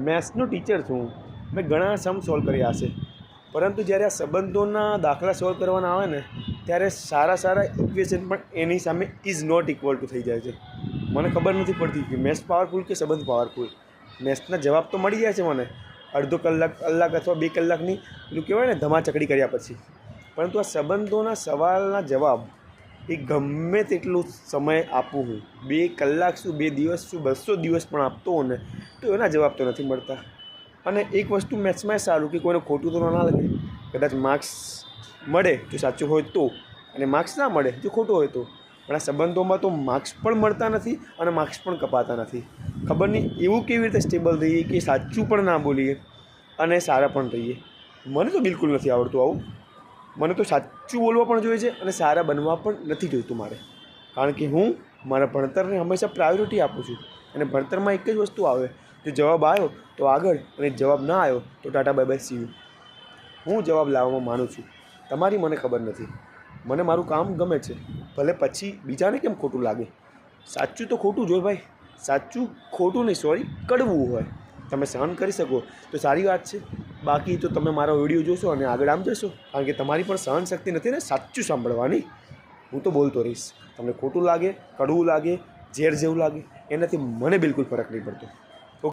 મેથ્સનો teacher છું. મેં ઘણા સમ સોલ્વ કર્યા હશે, પરંતુ જ્યારે આ સંબંધોના દાખલા સોલ્વ કરવાના આવે ને ત્યારે સારા ઇક્વેશન પણ એની સામે ઇઝ નોટ ઇક્વલ ટુ થઈ જાય છે. મને ખબર નથી પડતી કે મેથ્સ પાવરફુલ કે સંબંધ પાવરફુલ. મેથ્સના જવાબ તો મળી જાય છે મને અડધો કલાક અથવા 2 કલાકની પેલું કહેવાય ને ધમાચકડી કર્યા પછી, પરંતુ આ સંબંધોના સવાલના જવાબ એ ગમે તેટલું સમય આપું હું, 2 કલાક શું 2 દિવસ શું 200 દિવસ પણ આપતો હોઉં ને તો એના જવાબ તો નથી મળતા. અને એક વસ્તુ મેથ્સમાં સારું કે કોઈને ખોટું તો ના લાગે. કદાચ માર્ક્સ મળે જો સાચું હોય તો, અને માર્ક્સ ના મળે જો ખોટું હોય તો. પણ આ સંબંધોમાં તો માર્ક્સ પણ મળતા નથી અને માર્ક્સ પણ કપાતા નથી. ખબર નહીં એવું કેવી રીતે સ્ટેબલ રહીએ કે સાચું પણ ના બોલીએ અને સારા પણ રહીએ. મને તો બિલકુલ નથી આવડતું આવું. મને તો સાચું બોલવા પણ જોઈએ છે અને સારા બનવા પણ નથી જોઈતું મારે, કારણ કે હું મારા ભણતરને હંમેશા પ્રાયોરિટી આપું છું. અને ભણતરમાં એક જ વસ્તુ આવે, જો જવાબ આવ્યો તો આગળ અને જવાબ ના આવ્યો તો Tata bye bye see you. હું જવાબ લાવવામાં માનું છું. તમારી મને ખબર નથી. મને મારું કામ ગમે છે, ભલે પછી બીજાને કેમ ખોટું લાગે. સાચું તો ખોટું જ હોય ભાઈ. સાચું ખોટું નહીં, કડવું હોય. તમે સહન કરી શકો તો સારી વાત છે, બાકી તો તમે મારો વિડીયો જોશો અને આગળ આમ જશો, કારણ કે તમારી પણ સહન શક્તિ નથી ને સાચું સાંભળવાની. હું તો બોલતો રહીશ. તમને ખોટું લાગે, કડવું લાગે, ઝેર જેવું લાગે, એનાથી મને બિલકુલ ફરક નહીં પડતો.